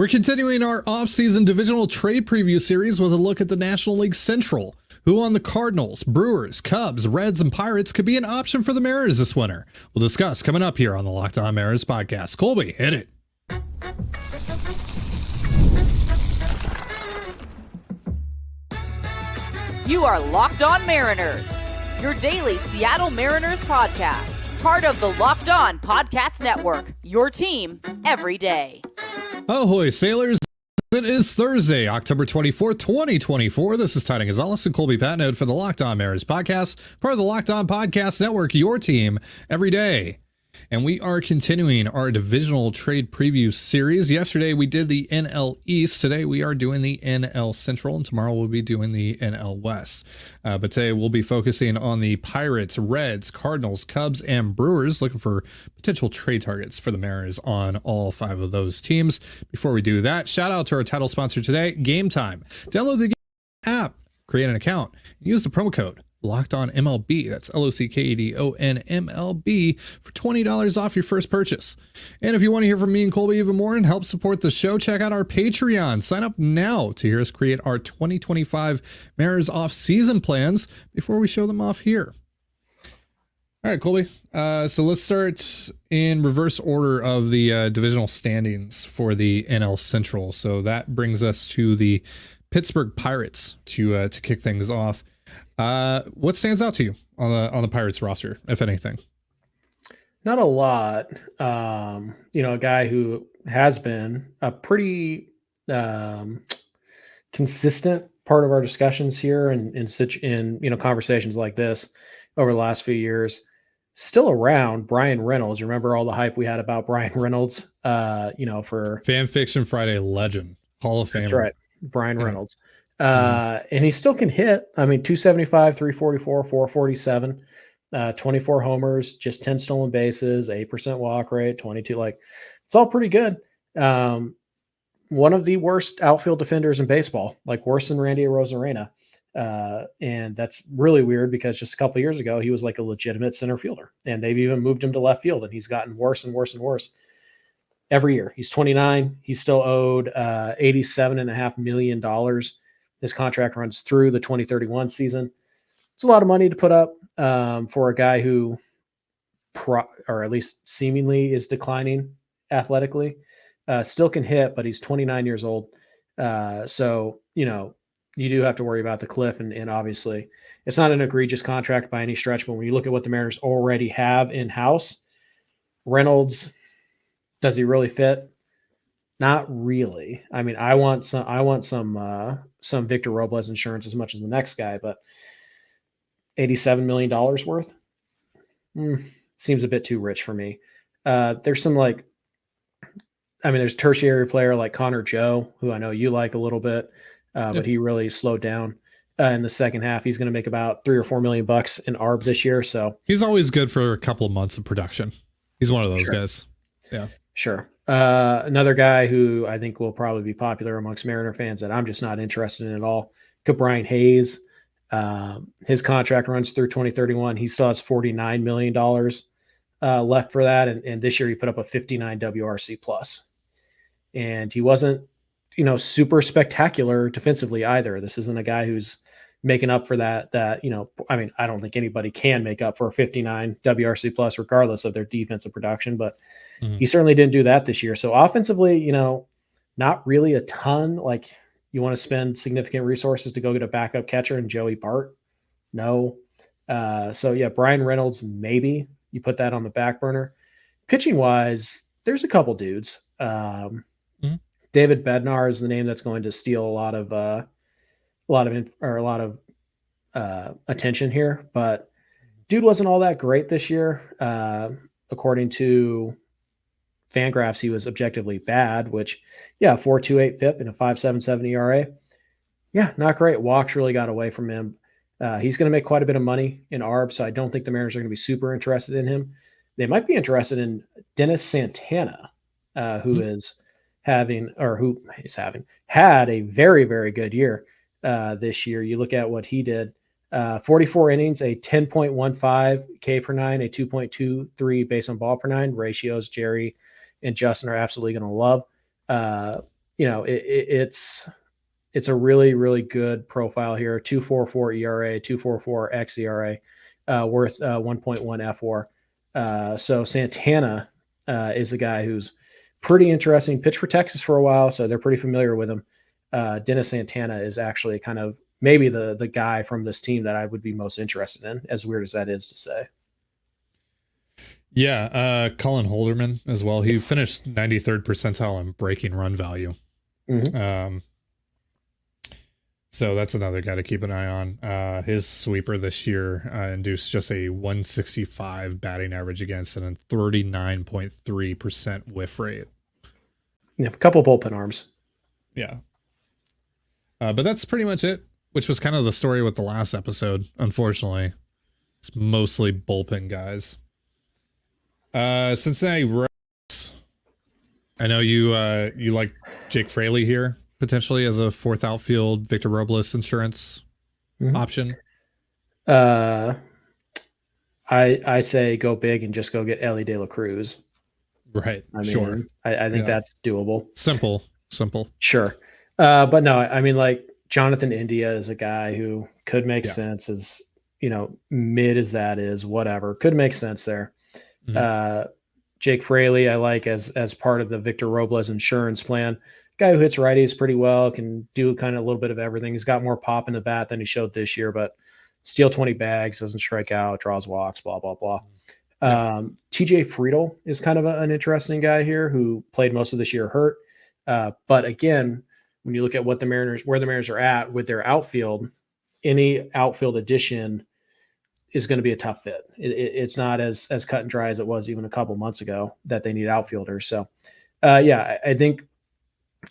We're continuing our off-season divisional trade preview series with a look at the National League Central. Who on the Cardinals, Brewers, Cubs, Reds, and Pirates could be an option for the Mariners this winter? We'll discuss coming up here on the Locked On Mariners podcast. Colby, hit it. You are Locked On Mariners, your daily Seattle Mariners podcast. Part of the Locked On Podcast Network, your team every day. Ahoy, sailors. It is Thursday, October 24th, 2024. This is Titan Gonzalez and Colby Patnode for the Locked On Mariners podcast, part of the Locked On Podcast Network, your team every day. And we are continuing our divisional trade preview series. Yesterday, we did the NL East. Today, we are doing the NL Central, and tomorrow we'll be doing the NL West. But today, we'll be focusing on the Pirates, Reds, Cardinals, Cubs, and Brewers, looking for potential trade targets for the Mariners on all 5 of those teams. Before we do that, shout out to our title sponsor today, Game Time. Download the Game app, create an account, and use the promo code Locked On MLB. That's LOCKEDON MLB for $20 off your first purchase. And if you want to hear from me and Colby even more and help support the show, check out our Patreon. Sign up now to hear us create our 2025 Mariners off-season plans before we show them off here. All right, Colby. So let's start in reverse order of the divisional standings for the NL Central. So that brings us to the Pittsburgh Pirates to kick things off. What stands out to you on the Pirates roster, if anything? Not a lot. A guy who has been a pretty consistent part of our discussions here and in conversations like this over the last few years. Still around, Brian Reynolds. Remember all the hype we had about Brian Reynolds? For Fan Fiction Friday legend, Hall of Famer. That's right, Brian Reynolds. And he still can hit. I mean, 275, 344, 447, 24 homers, just 10 stolen bases, 8% walk rate, 22. It's all pretty good. One of the worst outfield defenders in baseball, worse than Randy Arozarena. And that's really weird because just a couple of years ago, he was like a legitimate center fielder, and they've even moved him to left field, and he's gotten worse and worse and worse every year. He's 29. He's still owed $87.5 million. His contract runs through the 2031 season. It's a lot of money to put up for a guy who, or at least seemingly, is declining athletically. Still can hit, but he's 29 years old. So, you do have to worry about the cliff. And obviously, it's not an egregious contract by any stretch. But when you look at what the Mariners already have in-house, Reynolds, does he really fit? Not really. I mean, I want some Victor Robles insurance as much as the next guy, but $87 million worth seems a bit too rich for me. There's some there's tertiary player like Connor Joe, who I know you like a little bit, but he really slowed down in the second half. He's going to make about $3 or $4 million in ARB this year. So he's always good for a couple of months of production. He's one of those guys. Yeah, sure. Another guy who I think will probably be popular amongst Mariner fans that I'm just not interested in at all, Brian Hayes. His contract runs through 2031. He still has $49 million left for that. And this year he put up a 59 WRC plus. And he wasn't, super spectacular defensively either. This isn't a guy who's making up for that, I don't think anybody can make up for a 59 WRC plus regardless of their defensive production, but he certainly didn't do that this year. So offensively, not really a ton. You want to spend significant resources to go get a backup catcher and Joey Bart? No. Brian Reynolds, maybe you put that on the back burner. Pitching wise, there's a couple dudes. David Bednar is the name that's going to steal a lot of attention here, but dude wasn't all that great this year. According to Fangraphs, he was objectively bad, which 4.28 FIP and a 5.77 ERA. Yeah, not great. Walks really got away from him. He's going to make quite a bit of money in ARB, so I don't think the Mariners are going to be super interested in him. They might be interested in Dennis Santana, who had a very, very good year this year. You look at what he did, 44 innings, a 10.15 K per nine, a 2.23 base on ball per nine. Ratios Jerry and Justin are absolutely going to love. it's a really, really good profile here. 2.44 ERA, 2.44 xERA, worth 1.1 FWAR. So Santana is a guy who's pretty interesting. Pitched for Texas for a while, so they're pretty familiar with him. Dennis Santana is actually kind of maybe the guy from this team that I would be most interested in, as weird as that is to say. Yeah, Colin Holderman as well. He finished 93rd percentile in breaking run value. Mm-hmm. So that's another guy to keep an eye on. His sweeper this year induced just a 165 batting average against and a 39.3% whiff rate. Yeah, a couple bullpen arms. Yeah. But that's pretty much it, which was kind of the story with the last episode, unfortunately. It's mostly bullpen guys. Cincinnati Reds. I know you like Jake Fraley here, potentially as a fourth outfield Victor Robles insurance option. I say go big and just go get Ellie De La Cruz. Right. I mean, sure. I think that's doable. Simple. Sure. But no, I mean, like Jonathan India is a guy who could make sense as, mid as that is, whatever, could make sense there. Mm-hmm. Jake Fraley, I like as part of the Victor Robles insurance plan. Guy who hits righties pretty well, can do kind of a little bit of everything. He's got more pop in the bat than he showed this year, but steal 20 bags, doesn't strike out, draws walks, blah, blah, blah. Yeah. TJ Friedel is kind of an interesting guy here who played most of this year hurt. But again, when you look at where the Mariners are at with their outfield, any outfield addition is going to be a tough fit. It's not as cut and dry as it was even a couple months ago that they need outfielders. So, I think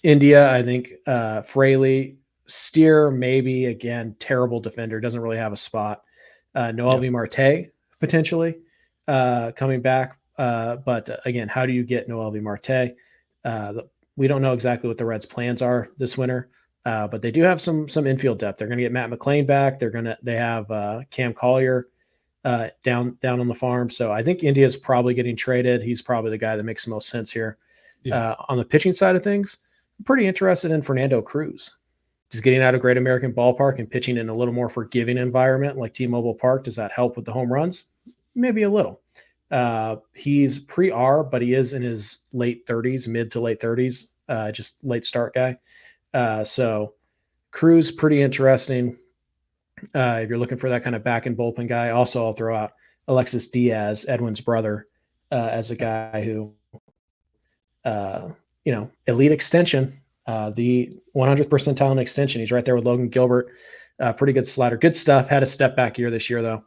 India, Fraley, Steer, maybe again, terrible defender, doesn't really have a spot. Noelvi Marte potentially coming back. But again, how do you get Noelvi Marte? We don't know exactly what the Reds' plans are this winter, but they do have some infield depth. They're going to get Matt McLean back. They have Cam Collier down on the farm. So I think India's probably getting traded. He's probably the guy that makes the most sense here. Yeah. On the pitching side of things, I'm pretty interested in Fernando Cruz. Just getting out of Great American Ballpark and pitching in a little more forgiving environment like T-Mobile Park. Does that help with the home runs? Maybe a little. He's pre-R, but he is in his late 30s, mid to late 30s, just late start guy. So Cruz, pretty interesting. If you're looking for that kind of back and bullpen guy. Also, I'll throw out Alexis Diaz, Edwin's brother, as a guy who, elite extension, the 100th percentile in extension. He's right there with Logan Gilbert. Pretty good slider, good stuff. Had a step back year this year though.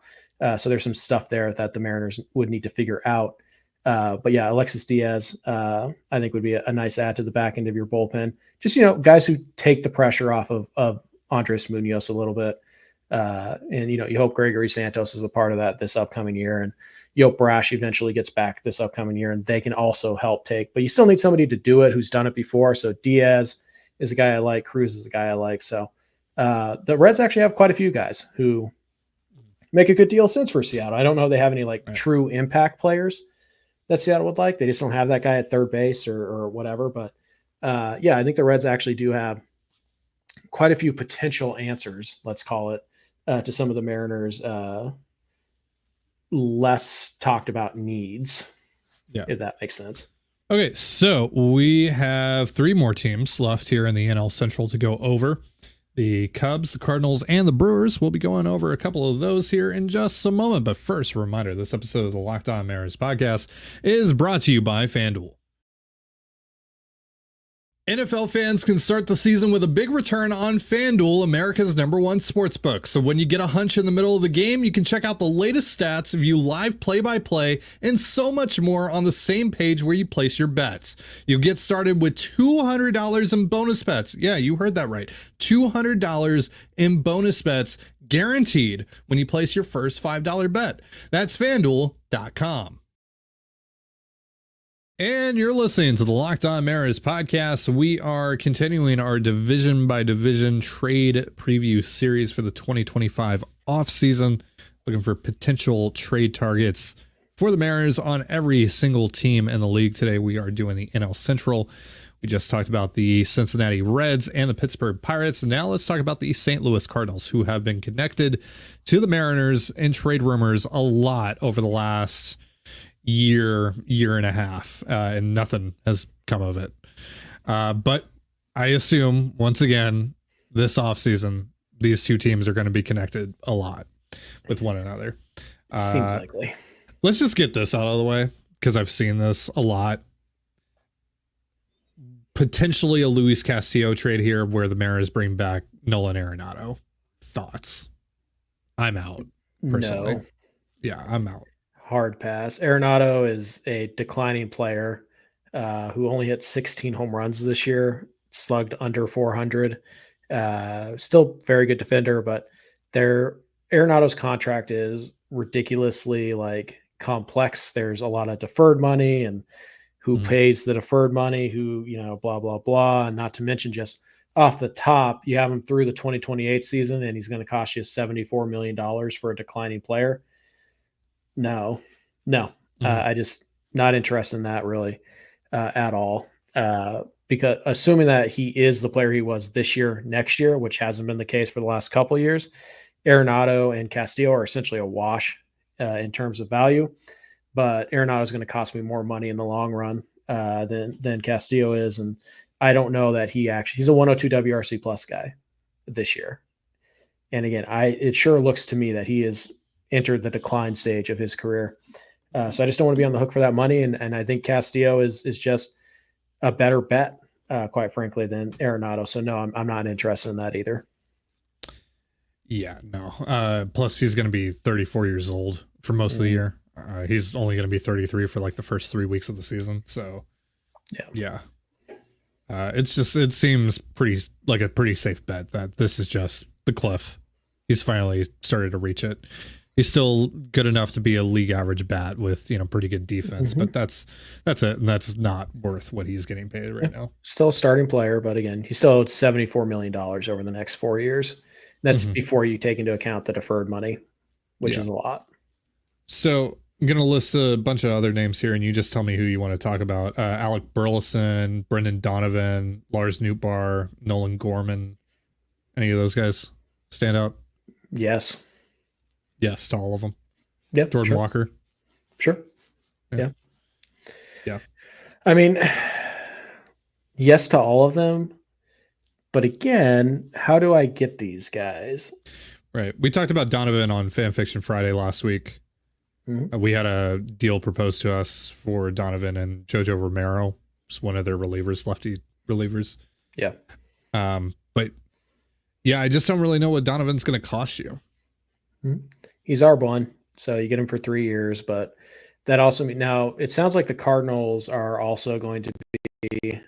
So there's some stuff there that the Mariners would need to figure out. But yeah, Alexis Diaz, I think would be a nice add to the back end of your bullpen. Just, guys who take the pressure off of Andres Munoz a little bit. And you hope Gregory Santos is a part of that this upcoming year, and you hope Brash eventually gets back this upcoming year and they can also help take, but you still need somebody to do it who's done it before. So Diaz is a guy I like. Cruz is a guy I like. So the Reds actually have quite a few guys who make a good deal of sense for Seattle. I don't know if they have any true impact players that Seattle would like. They just don't have that guy at third base or whatever. But I think the Reds actually do have quite a few potential answers, let's call it, to some of the Mariners' less talked about needs, if that makes sense. Okay, so we have three more teams left here in the NL Central to go over. The Cubs, the Cardinals, and the Brewers. We'll be going over a couple of those here in just a moment. But first, a reminder, this episode of the Locked On Mariners podcast is brought to you by FanDuel. NFL fans can start the season with a big return on FanDuel, America's #1 sportsbook. So when you get a hunch in the middle of the game, you can check out the latest stats, view live play-by-play, and so much more on the same page where you place your bets. You'll get started with $200 in bonus bets. Yeah, you heard that right. $200 in bonus bets guaranteed when you place your first $5 bet. That's FanDuel.com. And you're listening to the Locked On Mariners podcast. We are continuing our division by division trade preview series for the 2025 offseason, looking for potential trade targets for the Mariners on every single team in the league. Today we are doing the NL Central. We just talked about the Cincinnati Reds and the Pittsburgh Pirates. Now let's talk about the St. Louis Cardinals, who have been connected to the Mariners in trade rumors a lot over the last year and a half, and nothing has come of it. But I assume, once again, this offseason, these two teams are going to be connected a lot with one another. Seems likely. Let's just get this out of the way, because I've seen this a lot. Potentially a Luis Castillo trade here where the Mariners bring back Nolan Arenado. Thoughts? I'm out, personally. No. Yeah, I'm out. Hard pass. Arenado is a declining player who only hit 16 home runs this year, slugged under 400. Still very good defender, but Arenado's contract is ridiculously complex. There's a lot of deferred money and who pays the deferred money, who, blah, blah, blah. And not to mention, just off the top, you have him through the 2028 season and he's going to cost you $74 million for a declining player. No, I just not interested in that really at all. Because assuming that he is the player he was this year, next year, which hasn't been the case for the last couple of years, Arenado and Castillo are essentially a wash in terms of value. But Arenado is going to cost me more money in the long run than Castillo is. And I don't know that he's a 102 WRC plus guy this year. And again, it sure looks to me that he has entered the decline stage of his career. So I just don't want to be on the hook for that money. And I think Castillo is just a better bet, quite frankly, than Arenado. So no, I'm not interested in that either. Yeah, no. Plus he's going to be 34 years old for most of the year. He's only going to be 33 for the first 3 weeks of the season. So yeah. It seems like a pretty safe bet that this is just the cliff. He's finally started to reach it. He's still good enough to be a league average bat with, pretty good defense, but that's it. And that's not worth what he's getting paid right now. Still a starting player, but again, he still owed $74 million over the next 4 years. That's before you take into account the deferred money, which is a lot. So I'm going to list a bunch of other names here, and you just tell me who you want to talk about. Alec Burleson, Brendan Donovan, Lars Nootbaar, Nolan Gorman. Any of those guys stand out? Yes. Yes to all of them. Yep. Jordan Walker. Sure. Yeah. I mean, yes to all of them. But again, how do I get these guys? Right. We talked about Donovan on Fan Fiction Friday last week. We had a deal proposed to us for Donovan and Jojo Romero, just one of their relievers, lefty relievers. Yeah. But yeah, I just don't really know what Donovan's going to cost you. He's R1, so you get him for 3 years, but that also now it sounds like the Cardinals are also going to be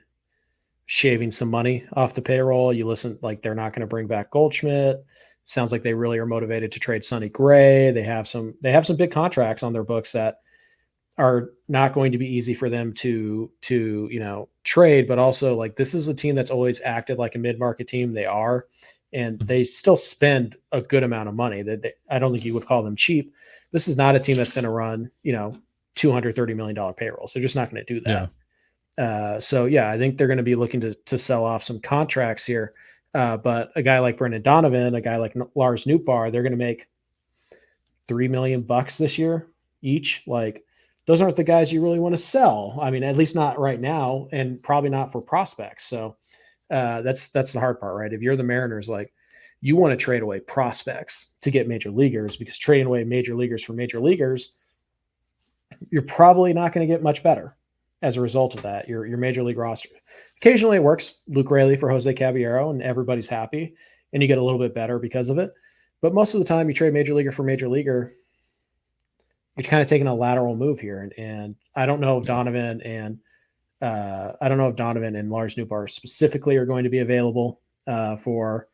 shaving some money off the payroll. You listen, they're not going to bring back Goldschmidt. Sounds like they really are motivated to trade Sonny Gray. They have some big contracts on their books that are not going to be easy for them to trade, but also this is a team that's always acted like a mid-market team. They are, and they still spend a good amount of money. I don't think you would call them cheap. This is not a team that's going to run, $230 million payrolls. They're just not going to do that. Yeah. I think they're going to be looking to sell off some contracts here. But a guy like Brendan Donovan, a guy like Lars Nootbaar, they're going to make $3 million this year each. Those aren't the guys you really want to sell. I mean, at least not right now, and probably not for prospects. So that's the hard part, right? If you're the Mariners, you want to trade away prospects to get major leaguers, because trading away major leaguers for major leaguers, you're probably not going to get much better as a result of that. Your major league roster. Occasionally it works. Luke Raley for Jose Caballero, and everybody's happy, and you get a little bit better because of it. But most of the time, you trade major leaguer for major leaguer, you're kind of taking a lateral move here. And I don't know if Donovan and Lars Nootbaar specifically are going to be available for.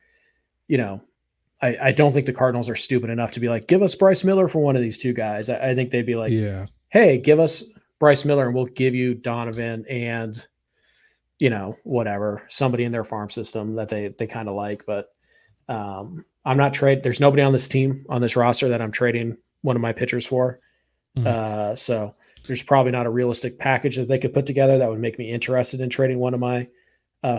I don't think the Cardinals are stupid enough to be give us Bryce Miller for one of these two guys. I think they'd be hey, give us Bryce Miller and we'll give you Donovan and, whatever, somebody in their farm system that they kind of like. But I'm not there's nobody on this team, on this roster, that I'm trading one of my pitchers for. So there's probably not a realistic package that they could put together that would make me interested in trading one of my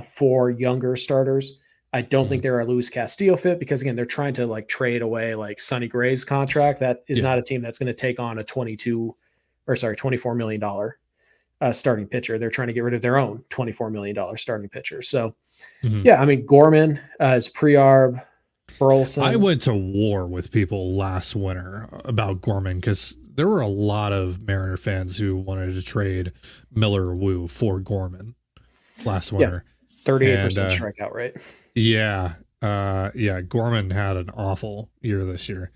4 younger starters. I don't think they're a Luis Castillo fit because again, they're trying to like trade away like Sonny Gray's contract. That is not a team that's going to take on a $24 million starting pitcher. They're trying to get rid of their own $24 million starting pitcher. So yeah, I mean, Gorman is pre-arb, Burleson. I went to war with people last winter about Gorman because there were a lot of Mariner fans who wanted to trade Miller Wu for Gorman last winter. 38% strikeout rate. Yeah. Gorman had an awful year this year.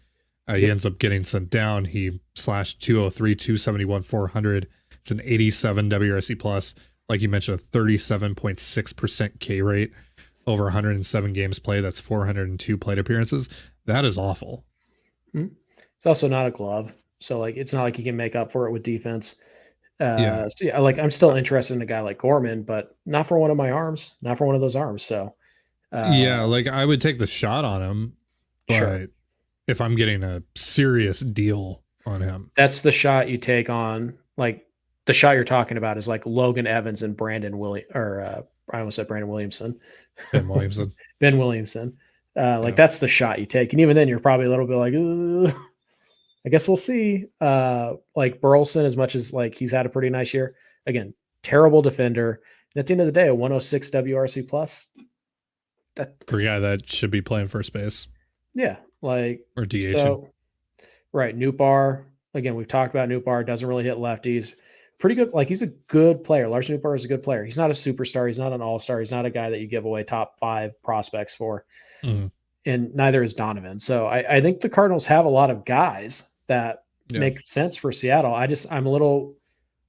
He ends up getting sent down. He slashed 203, 271, 400. It's an 87 WRC plus. Like you mentioned, a 37.6% K rate over 107 games played. That's 402 plate appearances. That is awful. It's also not a glove. So like, it's not like you can make up for it with defense. So yeah, like I'm still interested in a guy like Gorman, but not for one of my arms, not for one of those arms. So like I would take the shot on him, but if I'm getting a serious deal on him, that's the shot you take on. Like the shot you're talking about is like Logan Evans and I almost said Brandon Williamson. Ben Williamson. Ben Williamson. That's the shot you take. And even then you're probably a little bit like, ugh. I guess we'll see. Like Burleson, as much as like he's had a pretty nice year. Again, terrible defender. And at the end of the day, a 106 WRC plus. That for a guy that should be playing first base. Yeah, like or DH. So, right, Nootbaar. Again, we've talked about Nootbaar. Doesn't really hit lefties. Pretty good. Like he's a good player. Lars Nootbaar is a good player. He's not a superstar. He's not an all-star. He's not a guy that you give away top 5 prospects for. And neither is Donovan. So I think the Cardinals have a lot of guys that make sense for Seattle. I'm a little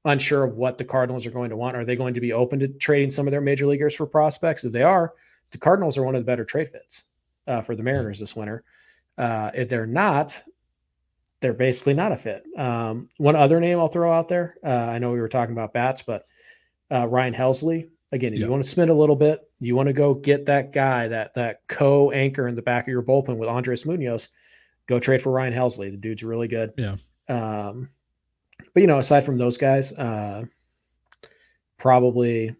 unsure of what the Cardinals are going to want. Are they going to be open to trading some of their major leaguers for prospects? If they are, the Cardinals are one of the better trade fits for the Mariners this winter. If they're not, they're basically not a fit. One other name I'll throw out there. I know we were talking about bats, but Ryan Helsley. Again, if you want to spend a little bit, you want to go get that guy, that co-anchor in the back of your bullpen with Andres Munoz, go trade for Ryan Helsley. The dude's really good. Yeah. But aside from those guys, that's probably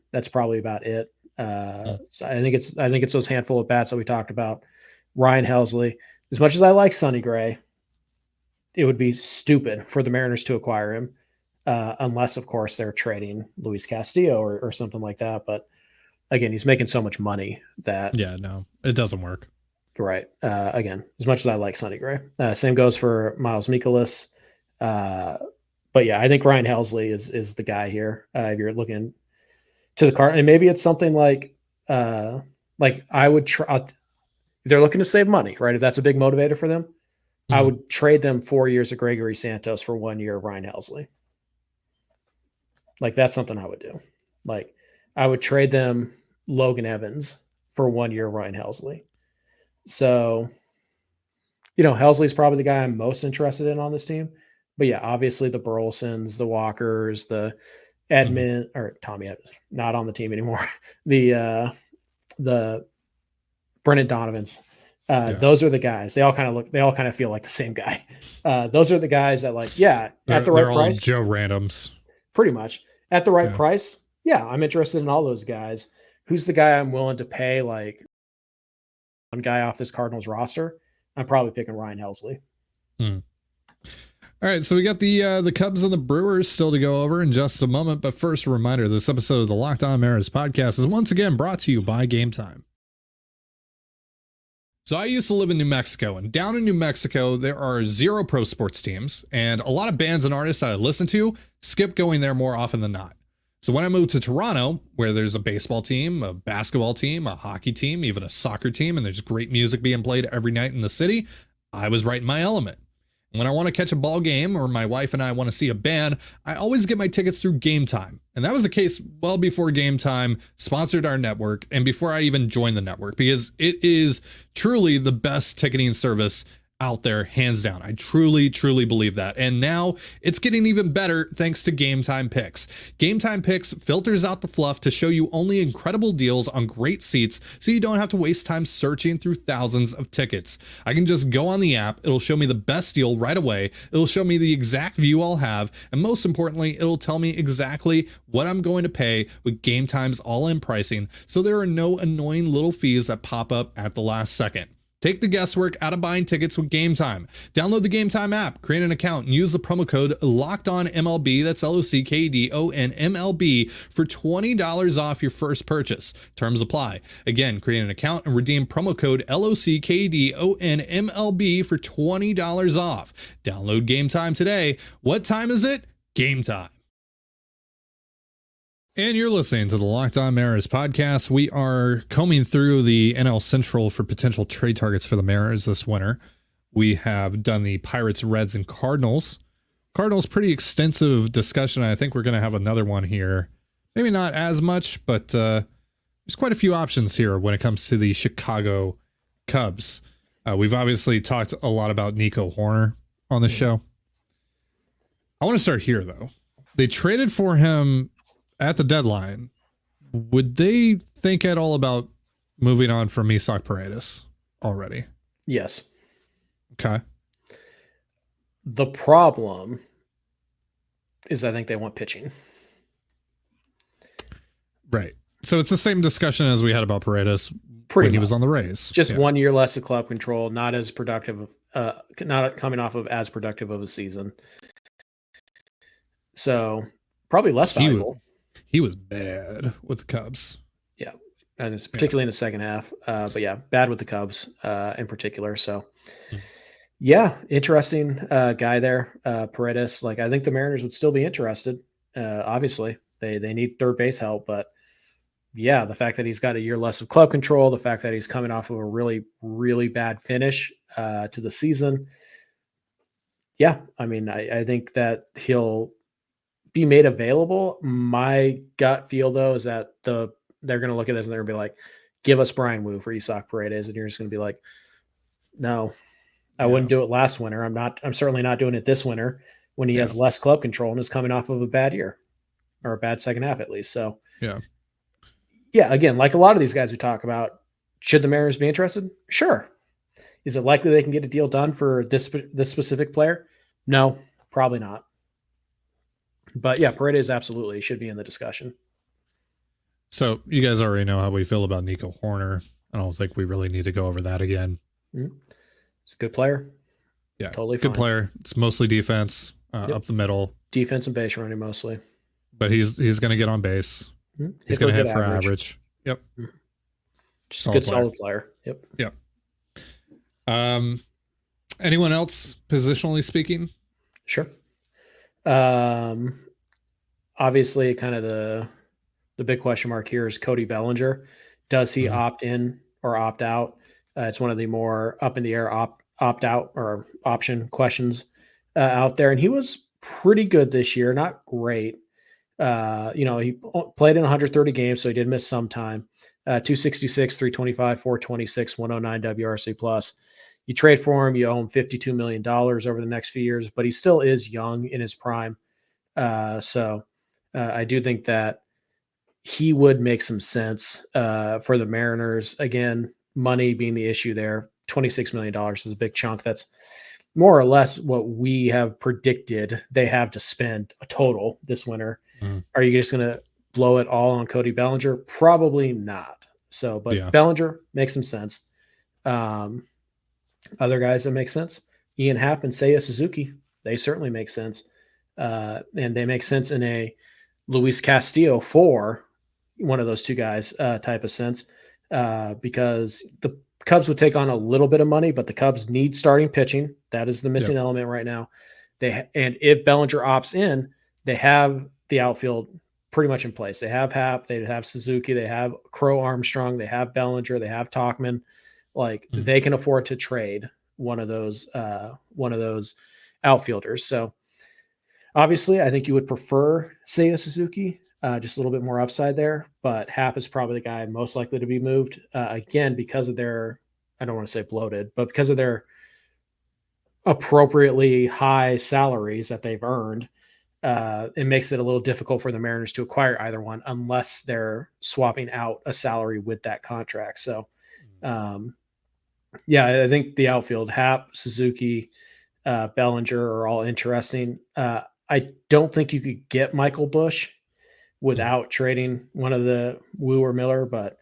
about it. So I think it's those handful of bats that we talked about. Ryan Helsley. As much as I like Sonny Gray, it would be stupid for the Mariners to acquire him, unless, of course, they're trading Luis Castillo or something like that. But again, he's making so much money that it doesn't work. Right. Again, as much as I like Sonny Gray, same goes for Miles Mikolas. But yeah, I think Ryan Helsley is the guy here. If you're looking to the car, and maybe it's something like I would try. If they're looking to save money, right? If that's a big motivator for them, I would trade them 4 years of Gregory Santos for 1 year of Ryan Helsley. Like that's something I would do. Like I would trade them Logan Evans for 1 year of Ryan Helsley. So, Helsley's probably the guy I'm most interested in on this team. But yeah, obviously the Burlesons, the Walkers, the Edmund or Tommy Edmonds, not on the team anymore. The Brennan Donovans. Those are the guys. They all kind of feel like the same guy. Those are the guys that at the right price. Joe Randoms. Pretty much. At the right price. Yeah, I'm interested in all those guys. Who's the guy I'm willing to pay like one guy off this Cardinals roster? I'm probably picking Ryan Helsley. All right, so we got the Cubs and the Brewers still to go over in just a moment. But first, a reminder, this episode of the Locked On Mariners podcast is once again brought to you by Game Time. So I used to live in New Mexico, and down in New Mexico, there are 0 pro sports teams, and a lot of bands and artists that I listen to skip going there more often than not. So when I moved to Toronto, where there's a baseball team, a basketball team, a hockey team, even a soccer team, and there's great music being played every night in the city, I was right in my element. When I want to catch a ball game or my wife and I want to see a band, I always get my tickets through Game Time. And that was the case well before Game Time sponsored our network and before I even joined the network, because it is truly the best ticketing service out there, hands down. I truly, truly believe that. And now it's getting even better thanks to Game Time Picks. Game Time Picks filters out the fluff to show you only incredible deals on great seats so you don't have to waste time searching through thousands of tickets. I can just go on the app, it'll show me the best deal right away, it'll show me the exact view I'll have, and most importantly, it'll tell me exactly what I'm going to pay with Game Time's all-in pricing, so there are no annoying little fees that pop up at the last second. Take the guesswork out of buying tickets with Game Time. Download the Game Time app, create an account, and use the promo code LOCKEDONMLB, that's LOCKEDONMLB, for $20 off your first purchase. Terms apply. Again, create an account and redeem promo code LOCKEDONMLB for $20 off. Download Game Time today. What time is it? Game time. And you're listening to the Locked On Mariners podcast. We are combing through the NL Central for potential trade targets for the Mariners this winter. We have done the Pirates, Reds, and Cardinals. Cardinals, pretty extensive discussion. I think we're going to have another one here. Maybe not as much, but there's quite a few options here when it comes to the Chicago Cubs. We've obviously talked a lot about Nico Horner on the show. I want to start here, though. They traded for him at the deadline. Would they think at all about moving on from Isaac Paredes already? Yes. Okay. The problem is I think they want pitching. Right. So it's the same discussion as we had about Paredes Pretty when he much. was on the Rays. Just 1 year less of club control, not as productive, not coming off of as productive of a season. So probably less valuable. He was bad with the Cubs. Yeah, particularly in the second half. But yeah, bad with the Cubs in particular. So yeah, interesting guy there, Paredes. Like, I think the Mariners would still be interested. Obviously, they need third base help, but yeah, the fact that he's got a year less of club control, the fact that he's coming off of a really, really bad finish to the season. Yeah, I mean, I think that he'll be made available. My gut feel, though, is that they're going to look at this and they're going to be like, give us Brian Wu for Isaac Paredes. And you're just going to be like, no, I wouldn't do it last winter. I'm certainly not doing it this winter when he has less club control and is coming off of a bad year or a bad second half, at least. So yeah, again, like a lot of these guys we talk about, should the Mariners be interested? Sure. Is it likely they can get a deal done for this specific player? No, probably not. But yeah, Paredes absolutely should be in the discussion. So you guys already know how we feel about Nico Horner. I don't think we really need to go over that again. Mm-hmm. It's a good player. Yeah, totally good fine. player. It's mostly defense, up the middle. Defense and base running mostly. But he's going to get on base. Mm-hmm. He's going to hit for average. Yep. Mm-hmm. Just a good solid player. Yep. Yep. Anyone else positionally speaking? Sure. Obviously, kind of the big question mark here is Cody Bellinger. Does he opt in or opt out? It's one of the more up in the air opt out or option questions out there. And he was pretty good this year, not great. He played in 130 games, so he did miss some time. 266, 325, 426, 109 WRC plus. You trade for him, you owe him $52 million over the next few years, but he still is young in his prime. So I do think that he would make some sense for the Mariners. Again, money being the issue there. $26 million is a big chunk. That's more or less what we have predicted they have to spend a total this winter. Are you just going to blow it all on Cody Bellinger? Probably not. So, but Bellinger makes some sense. Other guys that make sense, Ian Happ and Seiya Suzuki, they certainly make sense. And they make sense in a Luis Castillo for one of those two guys type of sense, because the Cubs would take on a little bit of money, but the Cubs need starting pitching. That is the missing element right now. And if Bellinger opts in, they have the outfield pretty much in place. They have Happ, they have Suzuki, they have Crow Armstrong, they have Bellinger, they have Tauchman. Like they can afford to trade one of those outfielders. So obviously, I think you would prefer Seiya Suzuki, just a little bit more upside there. But Happ is probably the guy most likely to be moved again because of their, I don't want to say bloated, but because of their appropriately high salaries that they've earned. It makes it a little difficult for the Mariners to acquire either one unless they're swapping out a salary with that contract. So, yeah, I think the outfield, Happ, Suzuki, Bellinger are all interesting. I don't think you could get Michael Busch without trading one of the Wu or Miller, but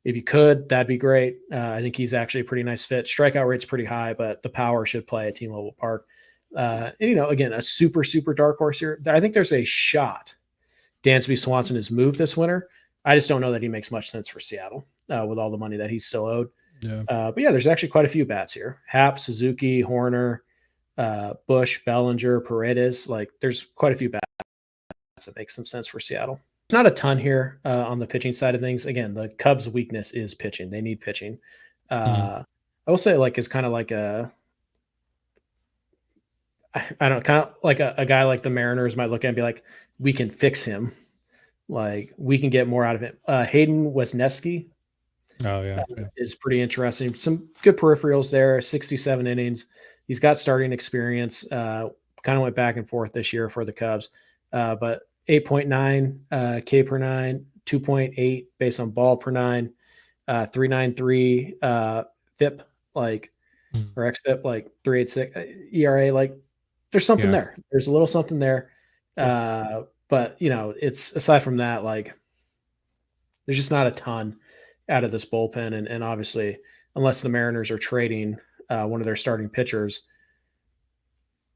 if you could, that'd be great. I think he's actually a pretty nice fit. Strikeout rate's pretty high, but the power should play at T-Mobile Park. And, again, a super, super dark horse here. I think there's a shot Dansby Swanson is moved this winter. I just don't know that he makes much sense for Seattle with all the money that he's still owed. Yeah. But yeah, there's actually quite a few bats here. Happ, Suzuki, Horner, Busch, Bellinger, Paredes. Like there's quite a few bats that make some sense for Seattle. Not a ton here on the pitching side of things. Again, the Cubs' weakness is pitching. They need pitching. I will say it's kind of like I don't know, kind of like a guy like the Mariners might look at and be like, we can fix him. Like we can get more out of him. Hayden Wesneski is pretty interesting. Some good peripherals there, 67 innings. He's got starting experience. Kind of went back and forth this year for the Cubs. But 8.9 K per nine, 2.8 based on ball per nine, 3.93 FIP, or XFIP, 3.86 ERA. Like there's something there. There's a little something there. But it's aside from that, there's just not a ton out of this bullpen. And obviously, unless the Mariners are trading one of their starting pitchers,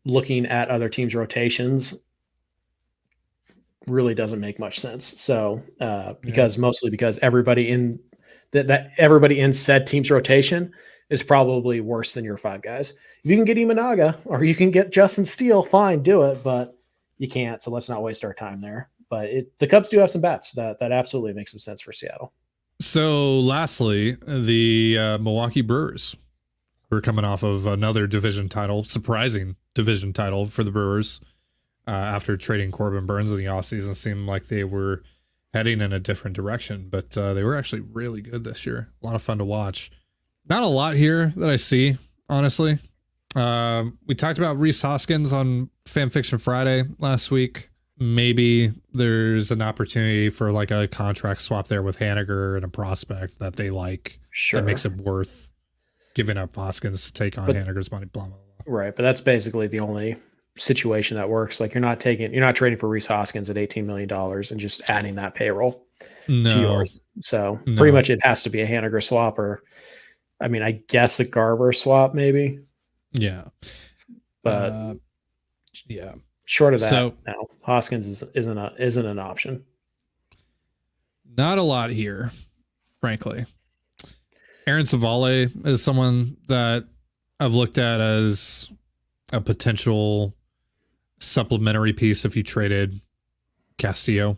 looking at other teams' rotations really doesn't make much sense. So mostly because everybody in everybody in said team's rotation is probably worse than your five guys. If you can get Imanaga or you can get Justin Steele, fine, do it, but you can't. So let's not waste our time there. But the Cubs do have some bats that absolutely makes some sense for Seattle. So lastly, the Milwaukee Brewers. We're coming off of another division title, surprising division title for the Brewers. After trading Corbin Burns in the offseason, seemed like they were heading in a different direction, but they were actually really good this year. A lot of fun to watch. Not a lot here that I see, honestly. We talked about Rhys Hoskins on Fan Fiction Friday last week. Maybe there's an opportunity for a contract swap there with Haniger and a prospect that they like. Sure. That makes it worth giving up Hoskins to take on Haniger's money, blah, blah, blah. Right, but that's basically the only situation that works. You're not trading for Rhys Hoskins at $18 million and just adding that payroll to yours. So pretty much it has to be a Haniger swap I guess a Garver swap maybe. Yeah. But short of that, no, Hoskins isn't an option. Not a lot here, frankly. Aaron Savale is someone that I've looked at as a potential supplementary piece if you traded Castillo.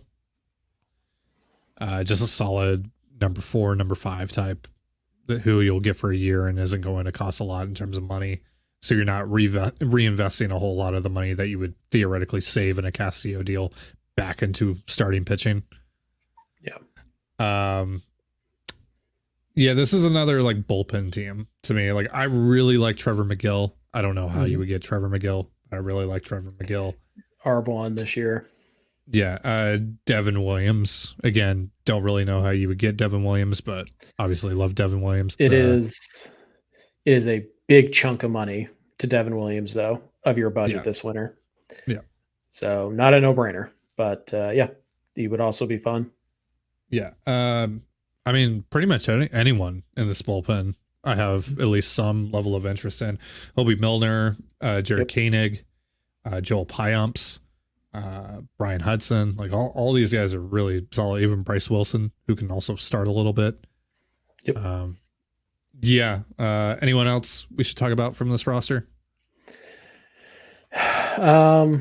Just a solid number 4, number 5 type who you'll get for a year and isn't going to cost a lot in terms of money. So you're not reinvesting a whole lot of the money that you would theoretically save in a Castillo deal back into starting pitching. Yeah. This is another bullpen team to me. I really like Trevor McGill. I don't know how you would get Trevor McGill. I really like Trevor McGill. Arbonne this year. Yeah. Devin Williams. Again, don't really know how you would get Devin Williams, but obviously love Devin Williams. It is a big chunk of money to Devin Williams, though, of your budget this winter. Yeah. So not a no-brainer, but he would also be fun. Yeah. Pretty much anyone in this bullpen I have at least some level of interest in. Colby Milner, Jared Koenig, Joel Pyumps, Brian Hudson. All these guys are really solid. Even Bryce Wilson, who can also start a little bit. Yep. Anyone else we should talk about from this roster? I'll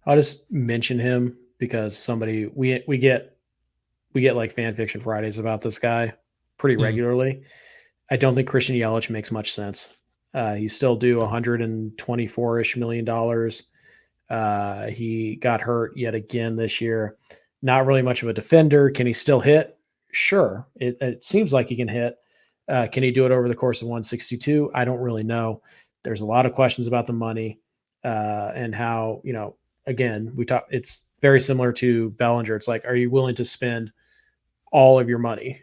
just mention him because somebody we get Fan Fiction Fridays about this guy pretty regularly. I don't think Christian Yelich makes much sense. He's still due $124-ish million. He got hurt yet again this year. Not really much of a defender. Can he still hit? Sure. It seems like he can hit. Can he do it over the course of 162? I don't really know. There's a lot of questions about the money and how, again, it's very similar to Bellinger. It's like, are you willing to spend all of your money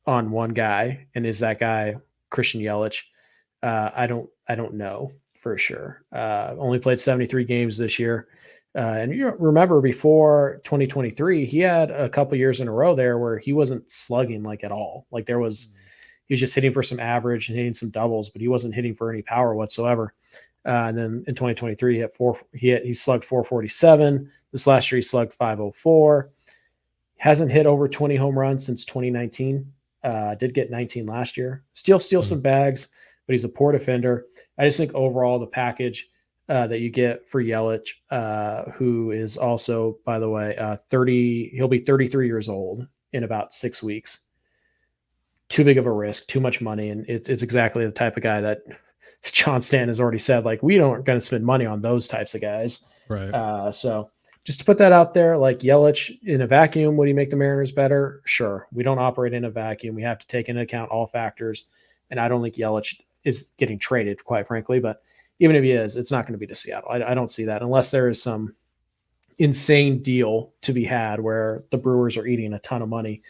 on one guy? And is that guy Christian Yelich? I don't know for sure. Only played 73 games this year. And you remember before 2023, he had a couple years in a row there where he wasn't slugging like at all. Like he was just hitting for some average and hitting some doubles, but he wasn't hitting for any power whatsoever. And then in 2023, he slugged 447. This last year, he slugged 504. Hasn't hit over 20 home runs since 2019. Did get 19 last year. Still steal some bags, but he's a poor defender. I just think overall the package that you get for Yelich, who is also, by the way, he'll be 33 years old in about 6 weeks. Too big of a risk, too much money. And it's exactly the type of guy that John Stanton has already said, like, we don't going to spend money on those types of guys. Right. So just to put that out there, like Yelich in a vacuum, would he make the Mariners better? Sure. We don't operate in a vacuum. We have to take into account all factors. And I don't think Yelich is getting traded, quite frankly. But even if he is, it's not going to be to Seattle. I don't see that unless there is some insane deal to be had where the Brewers are eating a ton of money.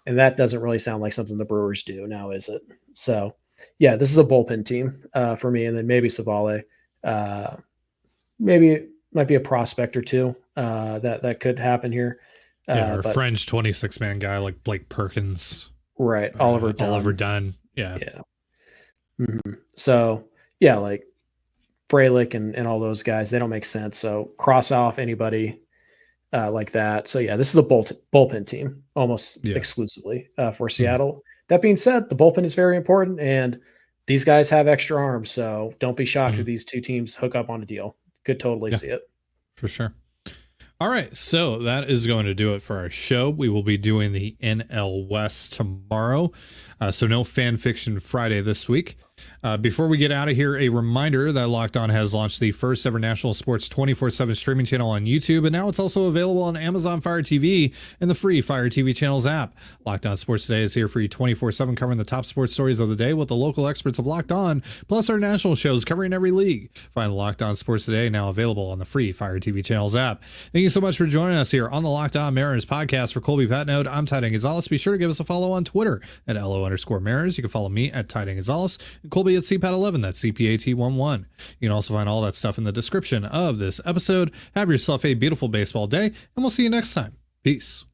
And that doesn't really sound like something the Brewers do now, is it? So, yeah, this is a bullpen team for me. And then maybe Savale. Maybe it might be a prospect or two that could happen here. Or a fringe 26-man guy like Blake Perkins. Right. Oliver Dunn. Yeah. Yeah. Mm-hmm. So, yeah, like Frelick and all those guys, they don't make sense. So cross off anybody like that. So, yeah, this is a bullpen team almost exclusively for Seattle. That being said, the bullpen is very important, and these guys have extra arms. So don't be shocked if these two teams hook up on a deal. Could totally see it. For sure. All right, so that is going to do it for our show. We will be doing the NL West tomorrow, so no Fan Fiction Friday this week. Before we get out of here, a reminder that Locked On has launched the first ever national sports 24/7 streaming channel on YouTube, and now it's also available on Amazon Fire TV and the free Fire TV channels app. Locked On Sports Today is here for you 24/7, covering the top sports stories of the day with the local experts of Locked On, plus our national shows covering every league. Find Locked On Sports Today now available on the free Fire TV channels app. Thank you so much for joining us here on the Locked On Mariners podcast. For Colby Patnode, I'm Titan Gonzalez. Be sure to give us a follow on Twitter at LO_Mariners. You can follow me at Titan Gonzalez and Colby at CPAT11. That's CPAT11. You can also find all that stuff in the description of this episode. Have yourself a beautiful baseball day, and we'll see you next time. Peace.